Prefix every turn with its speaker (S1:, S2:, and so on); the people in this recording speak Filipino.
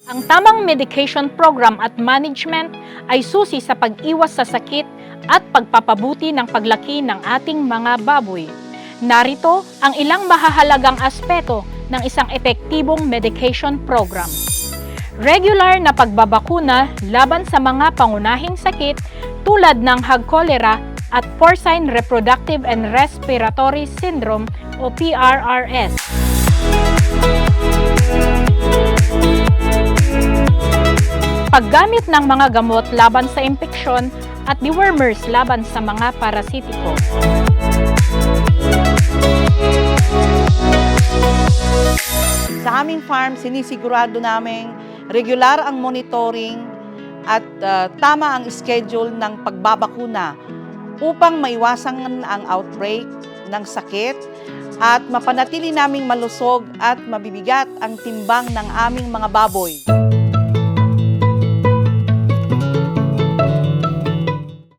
S1: Ang tamang medication program at management ay susi sa pag-iwas sa sakit at pagpapabuti ng paglaki ng ating mga baboy. Narito ang ilang mahahalagang aspeto ng isang epektibong medication program. Regular na pagbabakuna laban sa mga pangunahing sakit tulad ng hog cholera at porcine reproductive and respiratory syndrome o PRRS. Paggamit ng mga gamot laban sa impeksyon at dewormers laban sa mga parasitiko.
S2: Sa aming farm, sinisigurado namin regular ang monitoring at tama ang schedule ng pagbabakuna upang maiwasan ang outbreak ng sakit at mapanatili naming malusog at mabibigat ang timbang ng aming mga baboy.